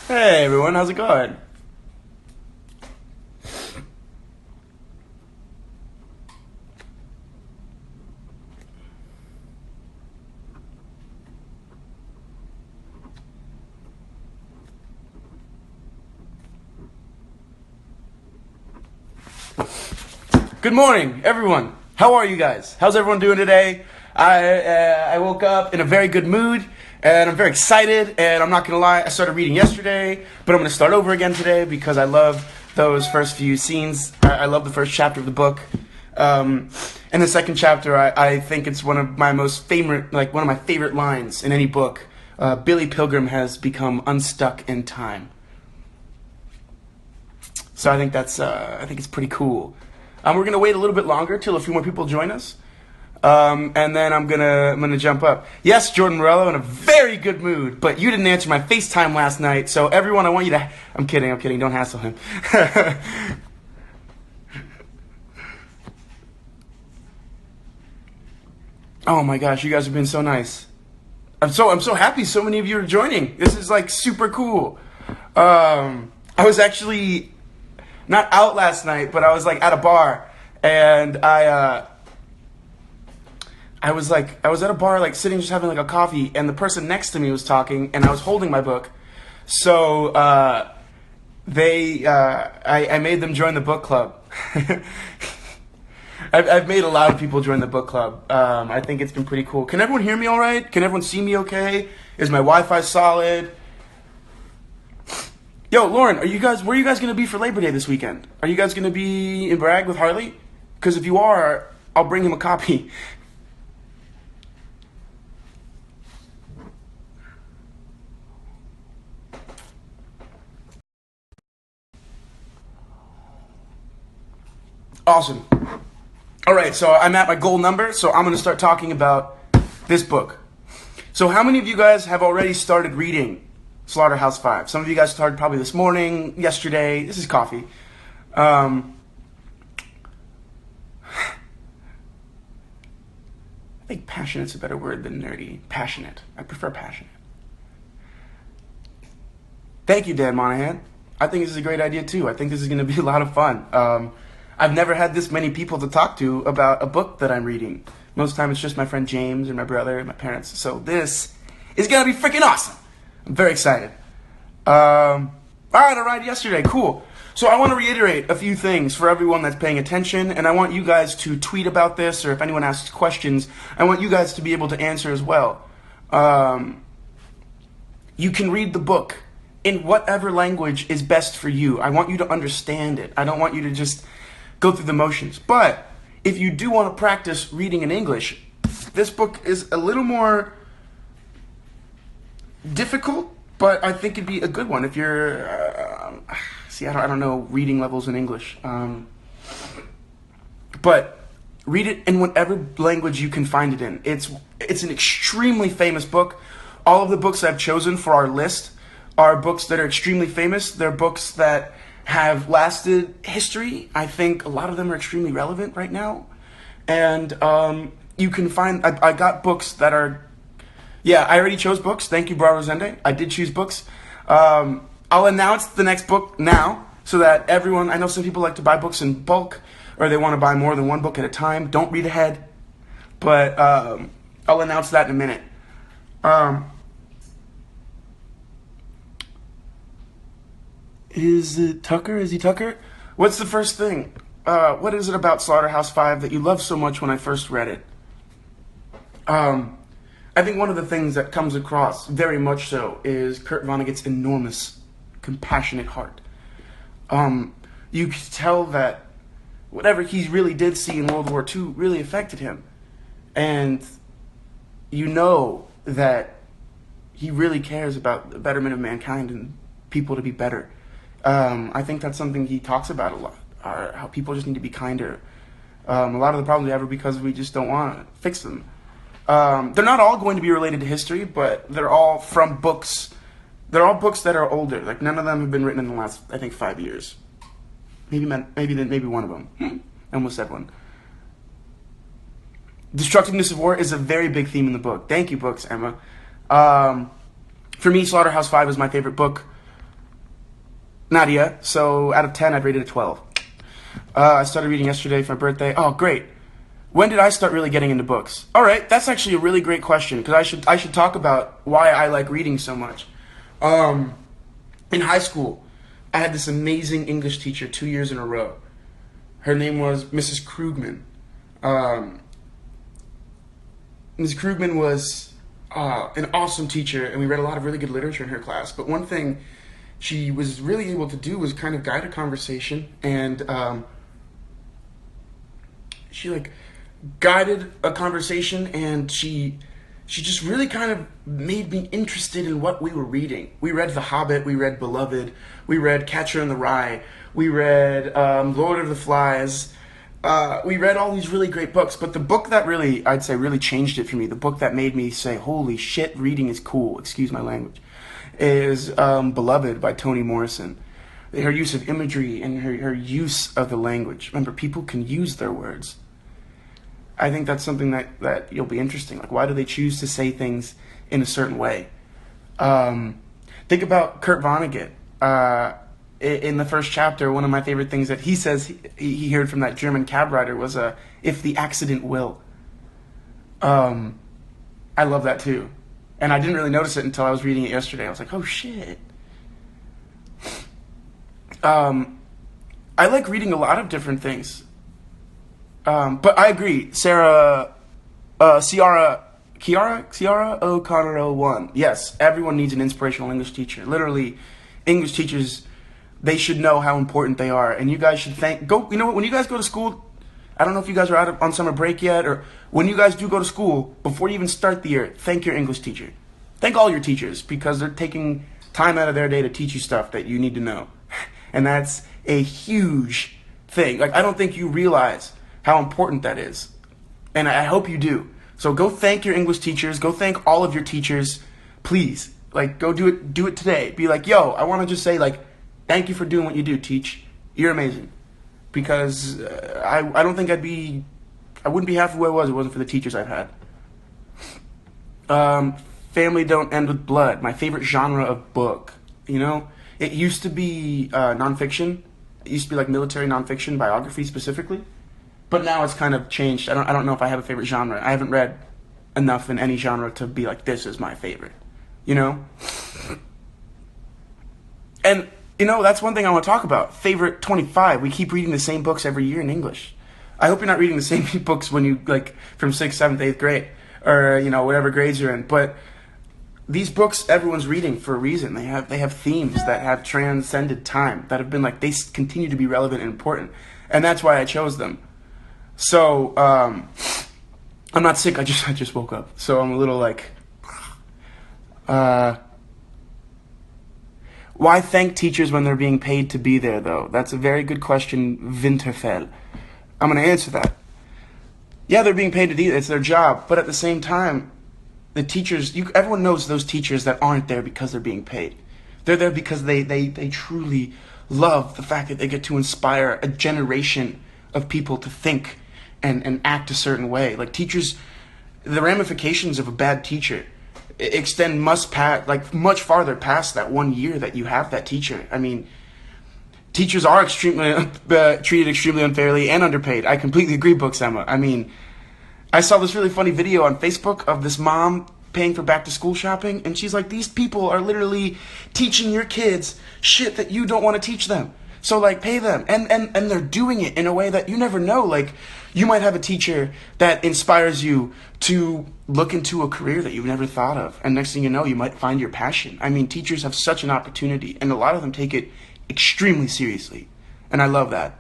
Hey everyone, how's it going? Good morning, everyone. How are you guys? How's everyone doing today? I woke up in a very good mood, and I'm very excited. And I'm not gonna lie, I started reading yesterday, but I'm gonna start over again today because I love those first few scenes. I love the first chapter of the book. And the second chapter, I think it's one of my one of my favorite lines in any book. Billy Pilgrim has become unstuck in time. So I think I think it's pretty cool. We're gonna wait a little bit longer till a few more people join us, and then I'm gonna jump up. Yes, Jordan Morello, in a very good mood, but you didn't answer my FaceTime last night, so everyone, I want you to. I'm kidding. Don't hassle him. Oh my gosh, you guys have been so nice. I'm so happy. So many of you are joining. This is like super cool. I was actually not out last night, but I was like at a bar, and I was at a bar, like sitting just having like a coffee, and the person next to me was talking, and I was holding my book, so I made them join the book club. I've made a lot of people join the book club. I think it's been pretty cool. Can everyone hear me all right? Can everyone see me okay? Is my Wi-Fi solid? Yo, Lauren, where are you guys going to be for Labor Day this weekend? Are you guys going to be in Bragg with Harley? Because if you are, I'll bring him a copy. Awesome. All right, so I'm at my goal number, so I'm going to start talking about this book. So how many of you guys have already started reading Slaughterhouse-Five? Some of you guys started probably this morning, yesterday. This is coffee. I think passionate's a better word than nerdy. Passionate. I prefer passionate. Thank you, Dan Monahan. I think this is a great idea, too. I think this is going to be a lot of fun. I've never had this many people to talk to about a book that I'm reading. Most of the time it's just my friend James and my brother and my parents. So this is going to be freaking awesome. I'm very excited. All right, yesterday. Cool. So I want to reiterate a few things for everyone that's paying attention, and I want you guys to tweet about this, or if anyone asks questions, I want you guys to be able to answer as well. You can read the book in whatever language is best for you. I want you to understand it. I don't want you to just go through the motions. But if you do want to practice reading in English, this book is a little more difficult, but I think it'd be a good one if you're, I don't know reading levels in English. But read it in whatever language you can find it in. It's an extremely famous book. All of the books I've chosen for our list are books that are extremely famous. They're books that have lasted history. I think a lot of them are extremely relevant right now. And you can find, I got books that are, yeah, I already chose books. Thank you, Alberto Rosende. I did choose books. I'll announce the next book now so that everyone, I know some people like to buy books in bulk, or they want to buy more than one book at a time. Don't read ahead. But I'll announce that in a minute. Is it Tucker? Is he Tucker? What's the first thing? What is it about Slaughterhouse-Five that you loved so much when I first read it? I think one of the things that comes across very much so is Kurt Vonnegut's enormous, compassionate heart. You could tell that whatever he really did see in World War II really affected him. And you know that he really cares about the betterment of mankind and people to be better. I think that's something he talks about a lot, how people just need to be kinder. A lot of the problems we have are because we just don't want to fix them. They're not all going to be related to history, but they're all from books. They're all books that are older. Like, none of them have been written in the last, I think, 5 years. Maybe one of them. I almost said one. Destructiveness of war is a very big theme in the book. Thank you, books, Emma. For me, Slaughterhouse-Five is my favorite book. Nadia. So out of 10, I'd rate it a 12. I started reading yesterday for my birthday. Oh, great. When did I start really getting into books? All right, that's actually a really great question because I should talk about why I like reading so much. In high school, I had this amazing English teacher 2 years in a row. Her name was Mrs. Krugman. Mrs. Krugman was an awesome teacher, and we read a lot of really good literature in her class. But one thing she was really able to do was kind of guide a conversation, and she like guided a conversation, and she just really kind of made me interested in what we were reading. We read The Hobbit, we read Beloved, we read Catcher in the Rye, we read Lord of the Flies. We read all these really great books, but the book that really, I'd say, really changed it for me, the book that made me say, holy shit, reading is cool, excuse my language, is Beloved by Toni Morrison. Her use of imagery and her use of the language. Remember, people can use their words. I think that's something that you'll be interesting. Like, why do they choose to say things in a certain way? Think about Kurt Vonnegut. In the first chapter, one of my favorite things that he says he heard from that German cab rider was, if the accident will. I love that too. And I didn't really notice it until I was reading it yesterday. I was like, oh shit. I like reading a lot of different things. But I agree, Ciara O'Connor 01. Yes, everyone needs an inspirational English teacher. Literally, English teachers, they should know how important they are. And you guys should you know what, when you guys go to school, I don't know if you guys are on summer break yet, or when you guys do go to school, before you even start the year, thank your English teacher. Thank all your teachers, because they're taking time out of their day to teach you stuff that you need to know. And that's a huge thing. Like, I don't think you realize how important that is. And I hope you do. So go thank your English teachers. Go thank all of your teachers. Please. Like, go do it today. Be like, yo, I want to just say, like, thank you for doing what you do, teach. You're amazing. Because I don't think I wouldn't be half of who I was if it wasn't for the teachers I've had. Family Don't End with Blood. My favorite genre of book. You know? It used to be nonfiction. It used to be like military nonfiction, biography specifically. But now it's kind of changed. I don't know if I have a favorite genre. I haven't read enough in any genre to be like, this is my favorite. You know? And, you know, that's one thing I want to talk about. Favorite 25. We keep reading the same books every year in English. I hope you're not reading the same books when you, like, from 6th, 7th, 8th grade. Or, you know, whatever grades you're in. But these books everyone's reading for a reason. They have themes that have transcended time. That have been, like, they continue to be relevant and important. And that's why I chose them. So, I'm not sick, I just woke up. So I'm a little like, why thank teachers when they're being paid to be there, though? That's a very good question, Winterfell. I'm going to answer that. Yeah, they're being paid to do it, it's their job. But at the same time, the teachers, everyone knows those teachers that aren't there because they're being paid. They're there because they truly love the fact that they get to inspire a generation of people to think and act a certain way. Like, teachers, the ramifications of a bad teacher extend much farther past that 1 year that you have that teacher. I mean, teachers are extremely treated extremely unfairly and underpaid. I completely agree, Books Emma. I mean, I saw this really funny video on Facebook of this mom paying for back to school shopping, and she's like, these people are literally teaching your kids shit that you don't want to teach them. So, like, pay them. And they're doing it in a way that you never know. Like, you might have a teacher that inspires you to look into a career that you've never thought of. And next thing you know, you might find your passion. I mean, teachers have such an opportunity, and a lot of them take it extremely seriously. And I love that.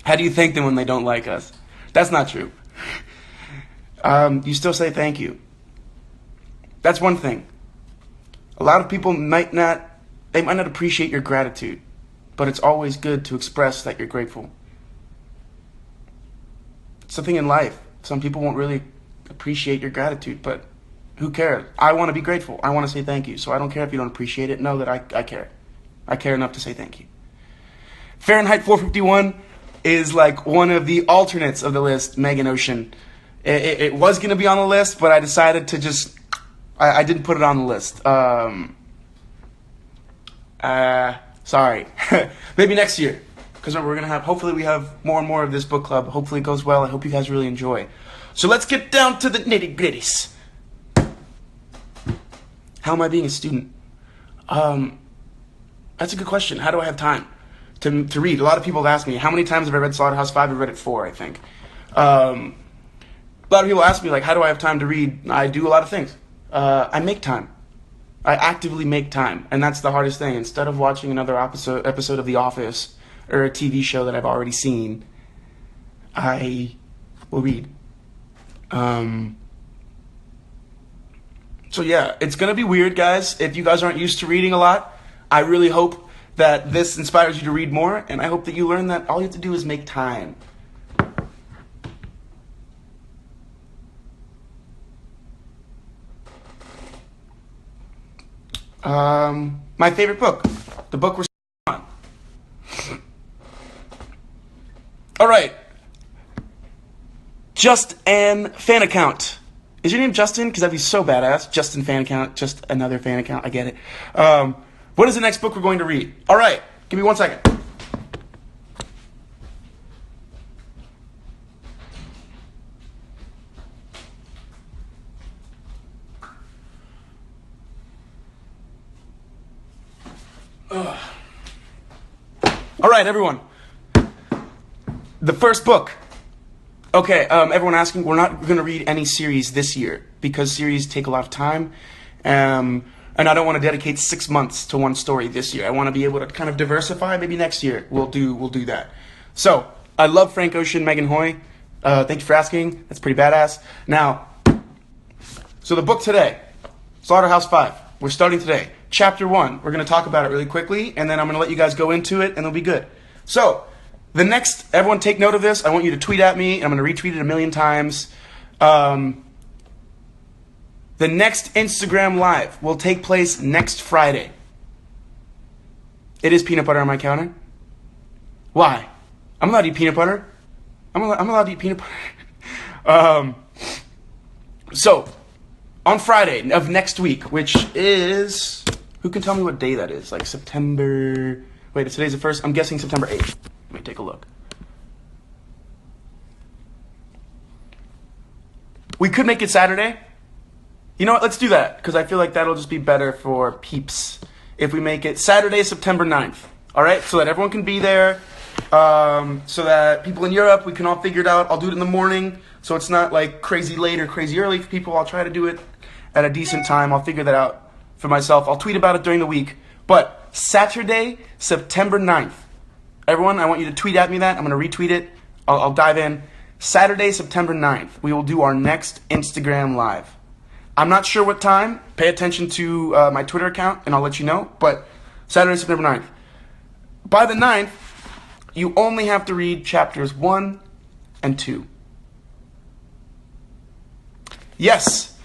How do you thank them when they don't like us? That's not true. You still say thank you. That's one thing. A lot of people might not appreciate your gratitude. But it's always good to express that you're grateful. It's something in life. Some people won't really appreciate your gratitude, but who cares? I want to be grateful. I want to say thank you. So I don't care if you don't appreciate it. Know that I care. I care enough to say thank you. Fahrenheit 451 is like one of the alternates of the list, Megan Ocean. It was going to be on the list, but I decided to just... I didn't put it on the list. Sorry. Maybe next year. Because we're going to have, hopefully we have more and more of this book club. Hopefully it goes well. I hope you guys really enjoy. So let's get down to the nitty gritties. How am I being a student? That's a good question. How do I have time to read? A lot of people have asked me, how many times have I read Slaughterhouse-Five? I've read it 4, I think. A lot of people ask me, like, how do I have time to read? I do a lot of things. I make time. I actively make time, and that's the hardest thing. Instead of watching another episode of The Office or a TV show that I've already seen, I will read. So yeah, it's going to be weird, guys. If you guys aren't used to reading a lot, I really hope that this inspires you to read more, and I hope that you learn that all you have to do is make time. My favorite book, the book we're on. All right. Just an fan account. Is your name Justin? Because that'd be so badass. Justin fan account. Just another fan account. I get it. What is the next book we're going to read? All right. Give me 1 second. All right, everyone. The first book. Okay, everyone asking, we're not going to read any series this year because series take a lot of time, and I don't want to dedicate 6 months to one story this year. I want to be able to kind of diversify. Maybe next year we'll do that. So I love Frank Ocean, Megan Hoy. Thank you for asking. That's pretty badass. Now, so the book today, Slaughterhouse-Five. We're starting today. Chapter 1. We're going to talk about it really quickly, and then I'm going to let you guys go into it, and it'll be good. So, the next, everyone take note of this. I want you to tweet at me, and I'm going to retweet it 1,000,000 times. The next Instagram Live will take place next Friday. It is peanut butter on my counter. Why? I'm allowed to eat peanut butter. I'm allowed to eat peanut butter. So, on Friday of next week, which is... Who can tell me what day that is? Like September... Wait, today's the 1st? I'm guessing September 8th. Let me take a look. We could make it Saturday. You know what? Let's do that. Because I feel like that'll just be better for peeps. If we make it Saturday, September 9th. Alright? So that everyone can be there. So that people in Europe, we can all figure it out. I'll do it in the morning. So it's not like crazy late or crazy early for people. I'll try to do it at a decent time. I'll figure that out for myself. I'll tweet about it during the week. But Saturday, September 9th. Everyone, I want you to tweet at me that. I'm going to retweet it. I'll dive in. Saturday, September 9th. We will do our next Instagram Live. I'm not sure what time. Pay attention to my Twitter account, and I'll let you know. But Saturday, September 9th. By the 9th, you only have to read chapters 1 and 2. Yes,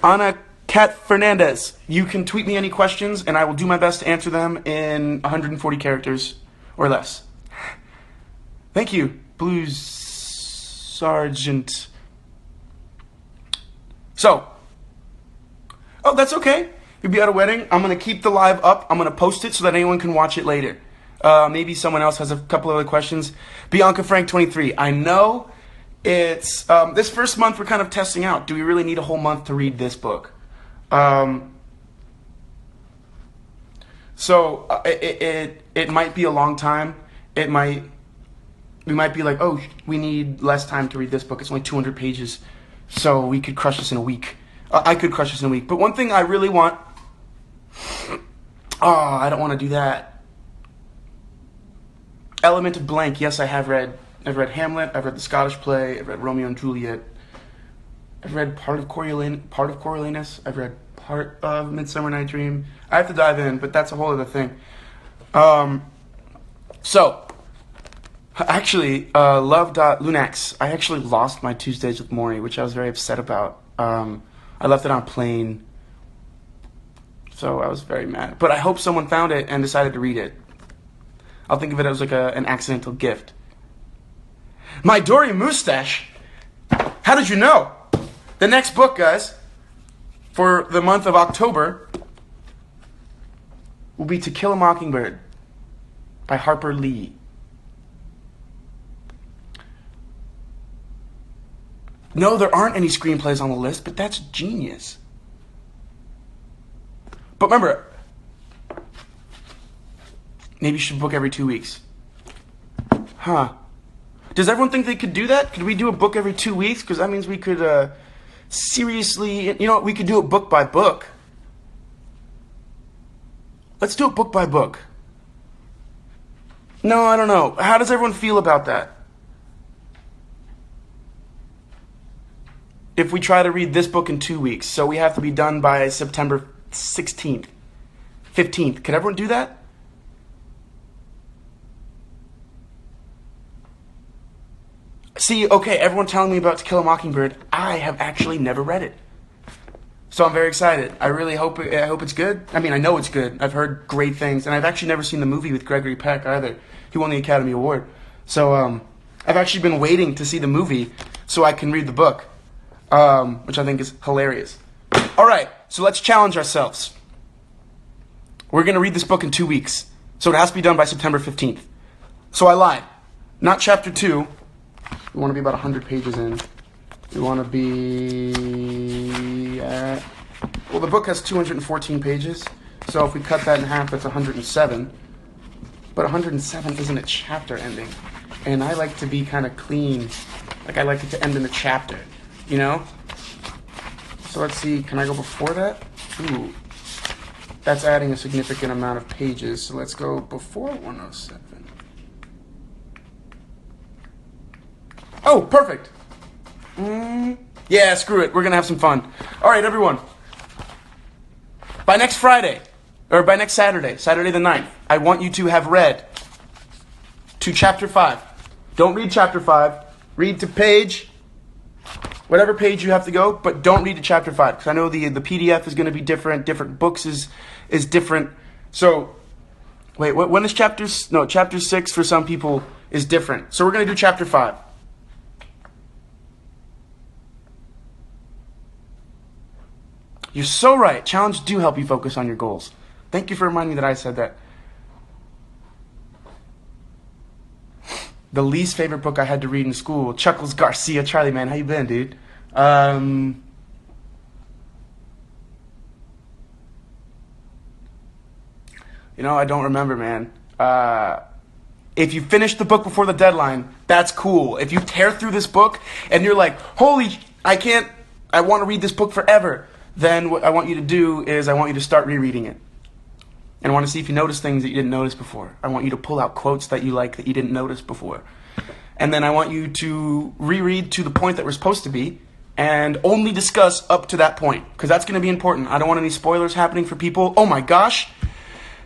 Ana Kat Fernandez, you can tweet me any questions, and I will do my best to answer them in 140 characters or less. Thank you, Blues Sergeant. So, oh, that's okay. You'll be at a wedding. I'm going to keep the live up. I'm going to post it so that anyone can watch it later. Maybe someone else has a couple other questions. Bianca Frank 23. I know it's this first month we're kind of testing out. Do we really need a whole month to read this book? So it might be a long time. We might be like, oh, we need less time to read this book. It's only 200 pages, so we could crush this in a week. I could crush this in a week. But one thing I really want... Oh, I don't want to do that. Element of Blank. Yes, I have read. I've read Hamlet. I've read the Scottish play. I've read Romeo and Juliet. I've read part of Coriolanus. I've read part of Midsummer Night's Dream. I have to dive in, but that's a whole other thing. So, actually, Love.Lunax. I actually lost my Tuesdays with Maury, which I was very upset about. I left it on a plane, so I was very mad. But I hope someone found it and decided to read it. I'll think of it as like an accidental gift. My Dory Mustache? How did you know? The next book, guys, for the month of October will be To Kill a Mockingbird. by Harper Lee. No, there aren't any screenplays on the list, but that's genius. But remember, maybe you should book every 2 weeks. Huh. Does everyone think they could do that? Could we do a book every 2 weeks? Because that means we could seriously, you know what, we could do it book by book. Let's do it book by book. No, I don't know. How does everyone feel about that? If we try to read this book in 2 weeks, so we have to be done by September 16th, 15th. Could everyone do that? See, okay, everyone telling me about To Kill a Mockingbird. I have actually never read it. So I'm very excited. I really hope it's good. I mean, I know it's good. I've heard great things. And I've actually never seen the movie with Gregory Peck either. He won the Academy Award. So I've actually been waiting to see the movie so I can read the book, which I think is hilarious. All right, so let's challenge ourselves. We're going to read this book in 2 weeks. So it has to be done by September 15th. So I lied. Not chapter 2. We want to be about 100 pages in. We want to be at... Well, the book has 214 pages. So if we cut that in half, that's 107. But 107 isn't a chapter ending. And I like to be kind of clean. Like, I like it to end in a chapter. You know? So let's see. Can I go before that? Ooh. That's adding a significant amount of pages. So let's go before 107. Oh, perfect. Yeah, screw it. We're going to have some fun. All right, everyone. By next Friday, or by next Saturday, Saturday the 9th, I want you to have read to chapter 5. Don't read chapter 5. Read to page, whatever page you have to go, but don't read to chapter 5. Because I know the PDF is going to be different. Different books is different. So, wait, when is chapter... No, chapter 6 for some people is different. So we're going to do chapter 5. You're so right. Challenges do help you focus on your goals. Thank you for reminding me that I said that. The least favorite book I had to read in school, Chuckles Garcia. Charlie, man, how you been, dude? You know, I don't remember, man. If you finish the book before the deadline, that's cool. If you tear through this book and you're like, holy, I want to read this book forever, then what I want you to do is I want you to start rereading it. And I want to see if you notice things that you didn't notice before. I want you to pull out quotes that you like that you didn't notice before. And then I want you to reread to the point that we're supposed to be and only discuss up to that point, because that's going to be important. I don't want any spoilers happening for people. Oh my gosh.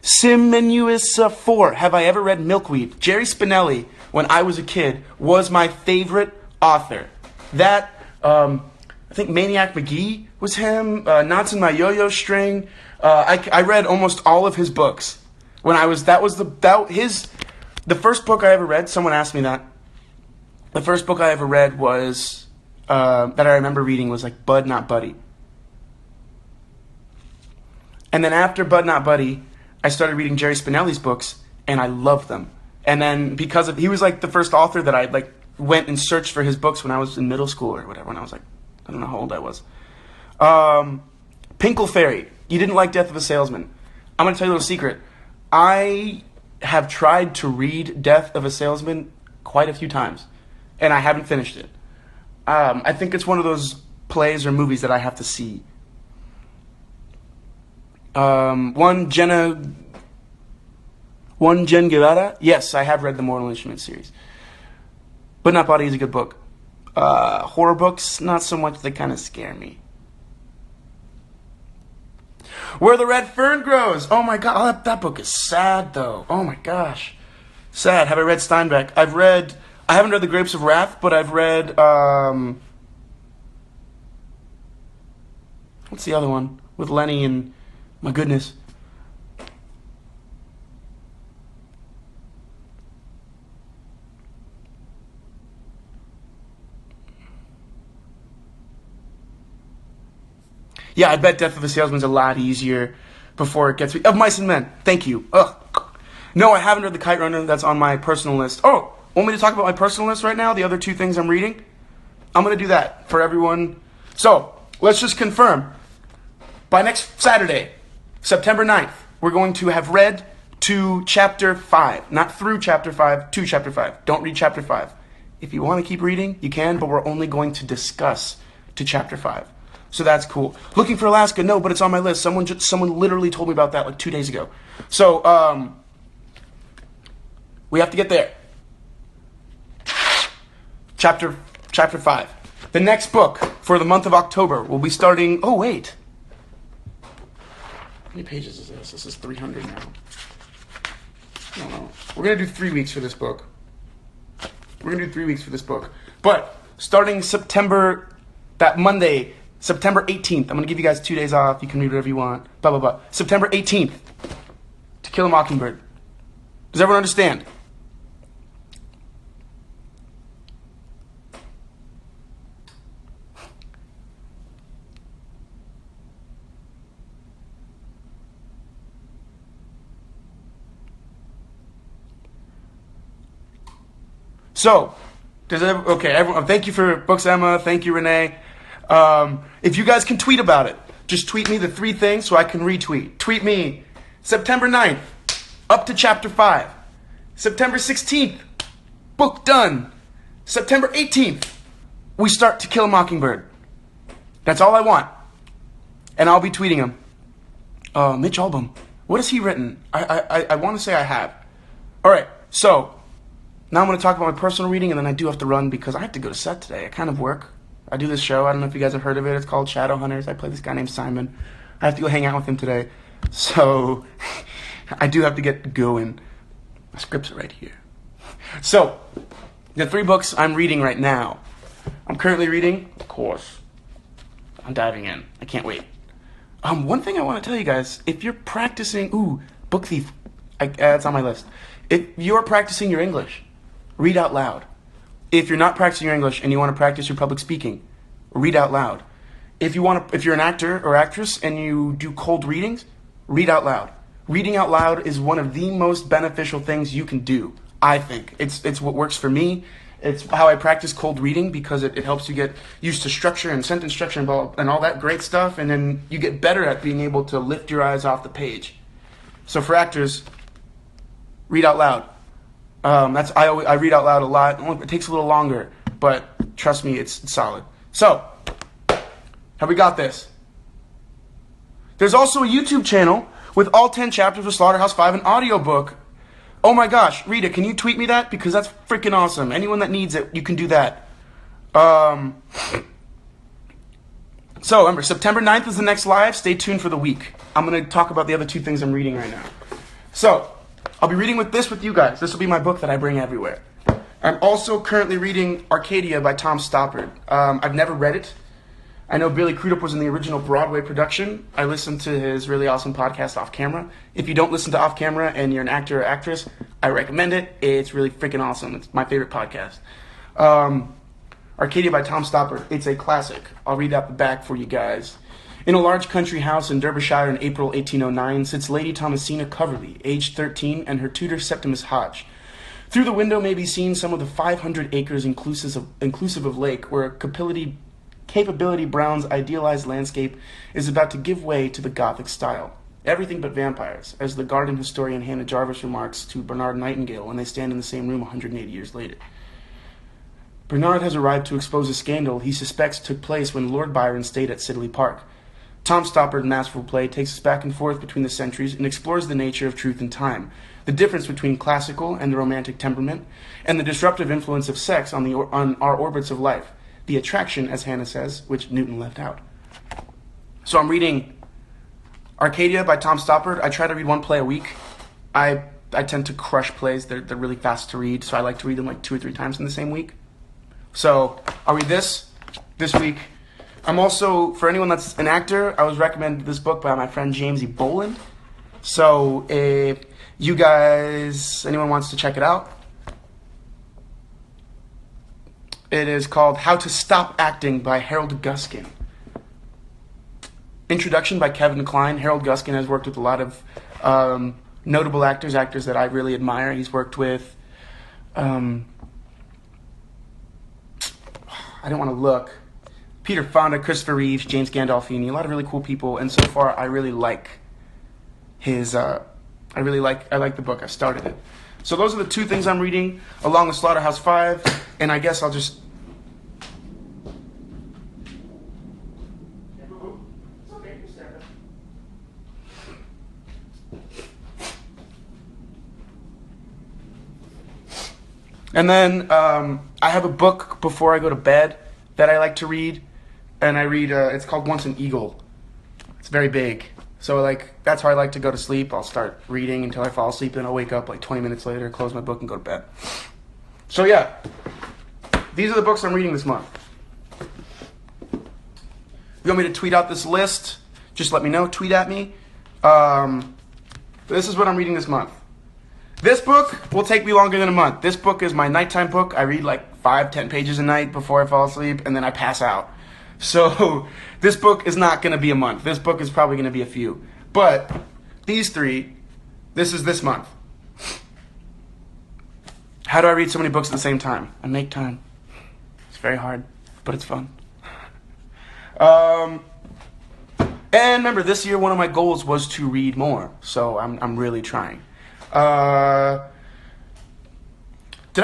Simenuous 4. Have I ever read Milkweed? Jerry Spinelli, when I was a kid, was my favorite author. That, I think Maniac McGee was him. Knots in My Yo-Yo String. I read almost all of his books when I was. The first book I ever read. Someone asked me that. The first book I ever read was that I remember reading was like Bud Not Buddy. And then after Bud Not Buddy, I started reading Jerry Spinelli's books, and I loved them. And then because he was like the first author that I like went and searched for his books when I was in middle school or whatever. When I was like, I don't know how old I was. Pinkle Fairy. You didn't like Death of a Salesman. I'm going to tell you a little secret. I have tried to read Death of a Salesman quite a few times, and I haven't finished it. I think it's one of those plays or movies that I have to see. One Jen Guevara. Yes, I have read the Mortal Instruments series. But Not Body is a good book. Horror books, not so much. They kind of scare me. Where the Red Fern Grows. Oh my god, that book is sad though. Oh my gosh, sad. Have I read Steinbeck? I haven't read The Grapes of Wrath, but I've read what's the other one with Lenny and my goodness. Yeah, I bet Death of a Salesman's a lot easier before it gets me. Of Mice and Men. Thank you. Ugh. No, I haven't read The Kite Runner. That's on my personal list. Oh, want me to talk about my personal list right now? The other two things I'm reading? I'm going to do that for everyone. So, let's just confirm. By next Saturday, September 9th, we're going to have read to chapter 5. Not through chapter 5, to chapter 5. Don't read chapter 5. If you want to keep reading, you can, but we're only going to discuss to chapter 5. So that's cool. Looking for Alaska? No, but it's on my list. Someone literally told me about that like 2 days ago. So, we have to get there. Chapter 5. The next book for the month of October will be starting... Oh, wait. How many pages is this? This is 300 now. I don't know. We're going to do 3 weeks for this book. But starting September... That Monday... September 18th. I'm going to give you guys 2 days off. You can read whatever you want. Blah, blah, blah. September 18th. To Kill a Mockingbird. Does everyone understand? So, everyone, thank you for books, Emma. Thank you, Renee. If you guys can tweet about it, just tweet me the 3 things so I can retweet. Tweet me September 9th, up to chapter 5. September 16th, book done. September 18th, we start To Kill a Mockingbird. That's all I want. And I'll be tweeting him. Mitch Albom, what has he written? I want to say I have. Alright, so, now I'm going to talk about my personal reading, and then I do have to run because I have to go to set today. I kind of work. I do this show. I don't know if you guys have heard of it. It's called Shadowhunters. I play this guy named Simon. I have to go hang out with him today. So, I do have to get going. My scripts are right here. So, the 3 books I'm reading right now. I'm currently reading, of course. I'm diving in. I can't wait. One thing I want to tell you guys. If you're practicing... Ooh, Book Thief. It's on my list. If you're practicing your English, read out loud. If you're not practicing your English and you want to practice your public speaking, read out loud. If you're an actor or actress and you do cold readings, read out loud. Reading out loud is one of the most beneficial things you can do, I think. It's what works for me. It's how I practice cold reading because it helps you get used to structure and sentence structure and all that great stuff, and then you get better at being able to lift your eyes off the page. So for actors, read out loud. I read out loud a lot. It takes a little longer, but trust me, it's solid. So, have we got this? There's also a YouTube channel with all 10 chapters of Slaughterhouse-5, an audiobook. Oh my gosh, Rita, can you tweet me that? Because that's freaking awesome. Anyone that needs it, you can do that. So, remember, September 9th is the next live. Stay tuned for the week. I'm going to talk about the other 2 things I'm reading right now. So, I'll be reading with you guys. This will be my book that I bring everywhere. I'm also currently reading Arcadia by Tom Stoppard. I've never read it. I know Billy Crudup was in the original Broadway production. I listened to his really awesome podcast, Off Camera. If you don't listen to Off Camera and you're an actor or actress, I recommend it. It's really freaking awesome. It's my favorite podcast. Arcadia by Tom Stoppard. It's a classic. I'll read out the back for you guys. In a large country house in Derbyshire in April 1809 sits Lady Thomasina Coverley, aged 13, and her tutor Septimus Hodge. Through the window may be seen some of the 500 acres inclusive of lake, where Capability Brown's idealized landscape is about to give way to the Gothic style. Everything but vampires, as the garden historian Hannah Jarvis remarks to Bernard Nightingale when they stand in the same room 180 years later. Bernard has arrived to expose a scandal he suspects took place when Lord Byron stayed at Sidley Park. Tom Stoppard's masterful play takes us back and forth between the centuries and explores the nature of truth and time, the difference between classical and the romantic temperament, and the disruptive influence of sex on our orbits of life, the attraction, as Hannah says, which Newton left out. So I'm reading Arcadia by Tom Stoppard. I try to read 1 play a week. I tend to crush plays. They're really fast to read, so I like to read them like 2 or 3 times in the same week. So I'll read this week. I'm also, for anyone that's an actor, I was recommended this book by my friend James E. Boland. So if you guys, anyone wants to check it out, it is called How to Stop Acting by Harold Guskin. Introduction by Kevin Kline. Harold Guskin has worked with a lot of notable actors, actors that I really admire. He's worked with, I don't want to look, Peter Fonda, Christopher Reeves, James Gandolfini, a lot of really cool people. And so far, I really like his, I like the book. I started it. So those are the two things I'm reading, along with Slaughterhouse-5, and I guess I'll just... And then I have a book before I go to bed that I like to read, and I read, it's called Once an Eagle. It's very big. So that's how I like to go to sleep. I'll start reading until I fall asleep, and I'll wake up like 20 minutes later, close my book, and go to bed. So yeah, these are the books I'm reading this month. If you want me to tweet out this list, just let me know. Tweet at me. This is what I'm reading this month. This book will take me longer than a month. This book is my nighttime book. I read like 5-10 pages a night before I fall asleep, and then I pass out. So this book is not going to be a month. This book is probably going to be a few. But these three, this is this month. How do I read so many books at the same time? I make time. It's very hard, but it's fun. And remember, this year one of my goals was to read more. So I'm really trying. Did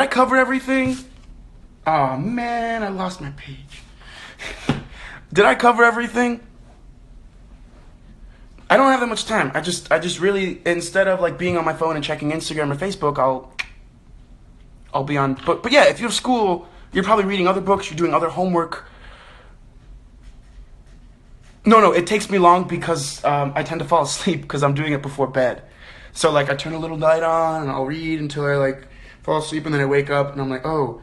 I cover everything? Oh man, I lost my page. Did I cover everything? I don't have that much time. I just really, instead of like being on my phone and checking Instagram or Facebook, I'll be on. But yeah, if you have school, you're probably reading other books, you're doing other homework. No, it takes me long because I tend to fall asleep because I'm doing it before bed. So like I turn a little light on and I'll read until I like fall asleep, and then I wake up and I'm like, oh,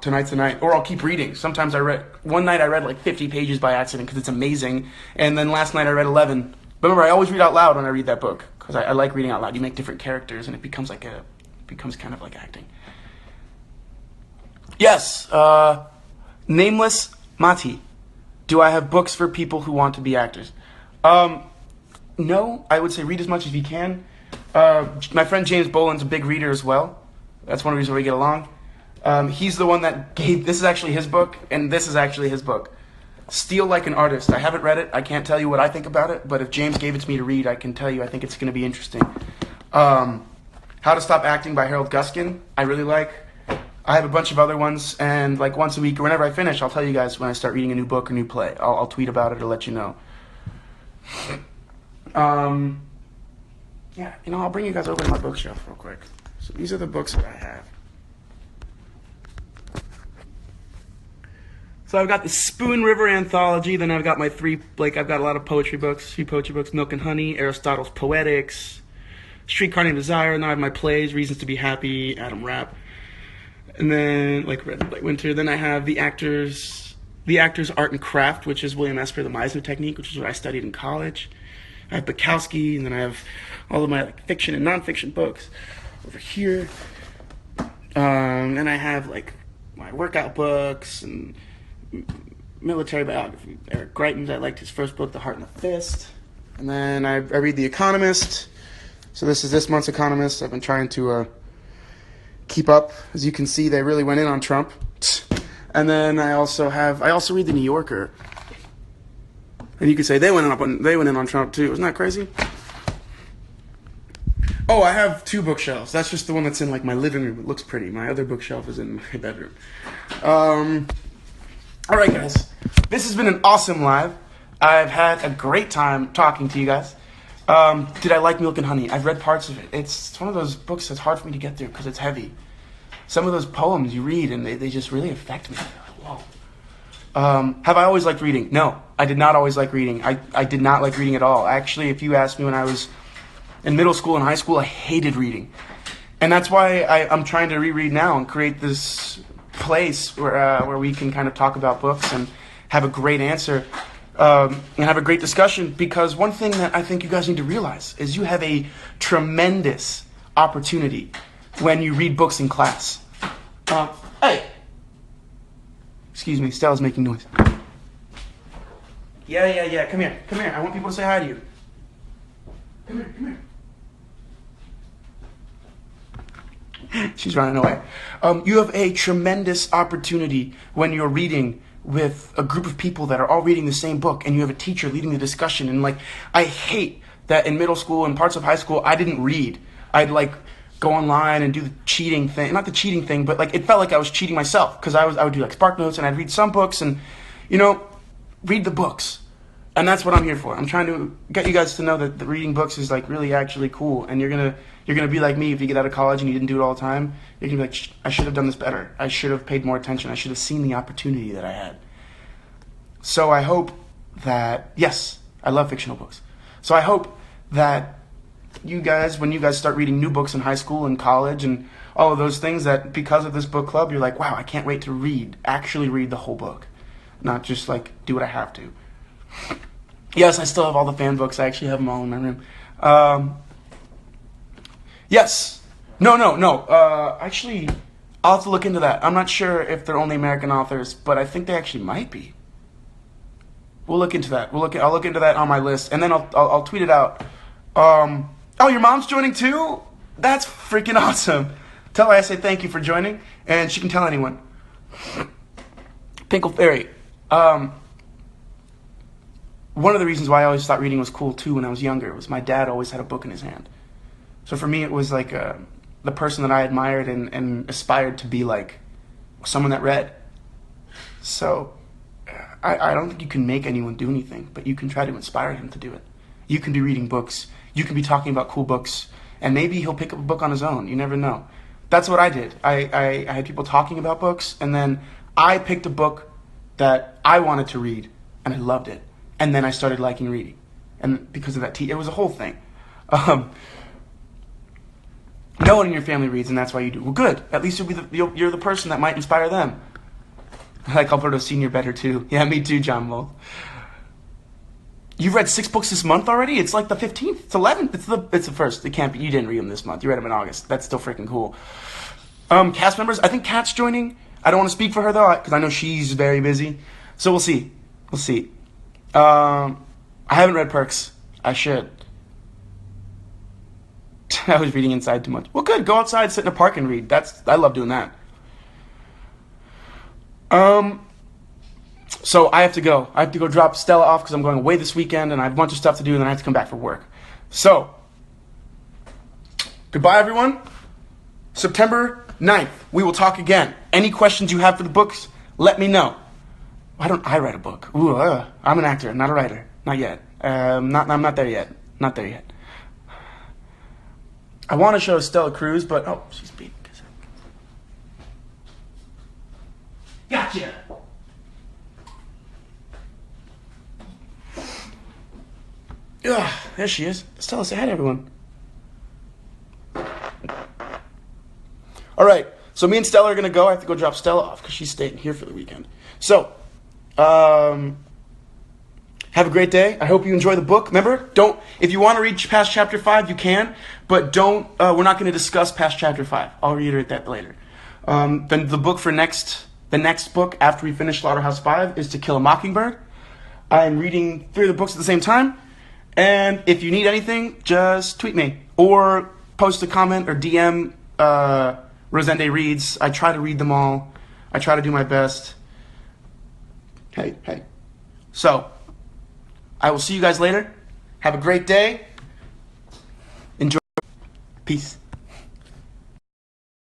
tonight's the night. Or I'll keep reading. Sometimes one night I read like 50 pages by accident because it's amazing, and then last night I read 11. But remember, I always read out loud when I read that book because I like reading out loud. You make different characters and it becomes kind of like acting. Yes, Nameless Mati. Do I have books for people who want to be actors? No, I would say read as much as you can. My friend James Boland's a big reader as well. That's one reason we get along. He's the one that gave, this is actually his book, and this is actually his book. Steal Like an Artist. I haven't read it. I can't tell you what I think about it, but if James gave it to me to read, I can tell you I think it's going to be interesting. How to Stop Acting by Harold Guskin, I really like. I have a bunch of other ones, and like once a week or whenever I finish, I'll tell you guys when I start reading a new book or new play. I'll tweet about it or let you know. Yeah, I'll bring you guys over to my bookshelf real quick. So these are the books that I have. So I've got the Spoon River Anthology, then I've got my I've got a lot of poetry books, Milk and Honey, Aristotle's Poetics, Streetcar Named Desire, and then I have my plays, Reasons to Be Happy, Adam Rapp, and then, Red Light Winter, then I have The Actor's Art and Craft, which is William Esper, the Meisner Technique, which is what I studied in college. I have Bukowski, and then I have all of my fiction and nonfiction books over here. Then I have my workout books and military biography. Eric Greitens, I liked his first book, The Heart and the Fist. And then I read The Economist. So this is this month's Economist. I've been trying to keep up. As you can see, they really went in on Trump. And then I also read The New Yorker. And you could say they went in on Trump too. Isn't that crazy? Oh, I have two bookshelves. That's just the one that's in my living room. It looks pretty. My other bookshelf is in my bedroom. Alright guys, this has been an awesome live. I've had a great time talking to you guys. Did I like Milk and Honey? I've read parts of it. It's one of those books that's hard for me to get through because it's heavy. Some of those poems you read and they just really affect me. Whoa. Have I always liked reading? No, I did not always like reading. I did not like reading at all. Actually, if you asked me when I was in middle school and high school, I hated reading. And that's why I'm trying to reread now and create this place where we can kind of talk about books and have a great answer and have a great discussion, because one thing that I think you guys need to realize is you have a tremendous opportunity when you read books in class. Hey! Excuse me, Stella's making noise. Yeah, come here. I want people to say hi to you. Come here. She's running away. You have a tremendous opportunity when you're reading with a group of people that are all reading the same book, and you have a teacher leading the discussion. And like, I hate that in middle school and parts of high school, I didn't read. I'd like go online and do the cheating thing. Not the cheating thing, but like it felt like I was cheating myself, because I would do like Spark Notes, and I'd read some books, and read the books. And that's what I'm here for. I'm trying to get you guys to know that reading books is like really actually cool. And you're gonna be like me if you get out of college and you didn't do it all the time. You're gonna be like, I should have done this better. I should have paid more attention. I should have seen the opportunity that I had. So I hope that, yes, I love fictional books. So I hope that you guys, when you guys start reading new books in high school and college and all of those things, that because of this book club, you're like, wow, I can't wait to actually read the whole book. Not just like do what I have to. Yes, I still have all the fan books. I actually have them all in my room. Yes. No. Actually, I'll have to look into that. I'm not sure if they're only American authors, but I think they actually might be. We'll look into that. I'll look into that on my list, and then I'll tweet it out. Oh, your mom's joining too? That's freaking awesome. Tell her I say thank you for joining, and she can tell anyone. Pinkle Fairy. One of the reasons why I always thought reading was cool too when I was younger was my dad always had a book in his hand. So for me, it was like the person that I admired and aspired to be like, someone that read. So I don't think you can make anyone do anything, but you can try to inspire him to do it. You can be reading books. You can be talking about cool books, and maybe he'll pick up a book on his own. You never know. That's what I did. I had people talking about books, and then I picked a book that I wanted to read, and I loved it. And then I started liking reading. And because of that, it was a whole thing. No one in your family reads, and that's why you do. Well, good. At least you're the person that might inspire them. I like Alberto Sr. better, too. Yeah, me too, John Mull. You've read 6 books this month already? It's like the 15th. It's 11th. It's the first. It can't be. You didn't read them this month. You read them in August. That's still freaking cool. Cast members. I think Kat's joining. I don't want to speak for her, though, because I know she's very busy. So we'll see. We'll see. I haven't read Perks. I should. I was reading inside too much. Well, good. Go outside, sit in a park, and read. I love doing that. So I have to go. I have to go drop Stella off because I'm going away this weekend, and I have a bunch of stuff to do, and then I have to come back for work. So, goodbye, everyone. September 9th, we will talk again. Any questions you have for the books, let me know. Why don't I write a book? Ooh, I'm an actor, not a writer. Not yet. I'm not there yet. Not there yet. I want to show Stella Cruz, but she's beating. Gotcha. Ugh, there she is. Stella, say hi to everyone. All right. So me and Stella are gonna go. I have to go drop Stella off because she's staying here for the weekend. So, have a great day. I hope you enjoy the book. Remember, if you want to read past chapter 5, you can, but don't. We're not going to discuss past chapter 5. I'll reiterate that later. Then the book for the next book after we finish Slaughterhouse 5 is To Kill a Mockingbird. I'm reading 3 of the books at the same time, and if you need anything, just tweet me or post a comment or DM Rosende Reads. I try to read them all. I try to do my best. Hey. So, I will see you guys later. Have a great day. Enjoy. Peace.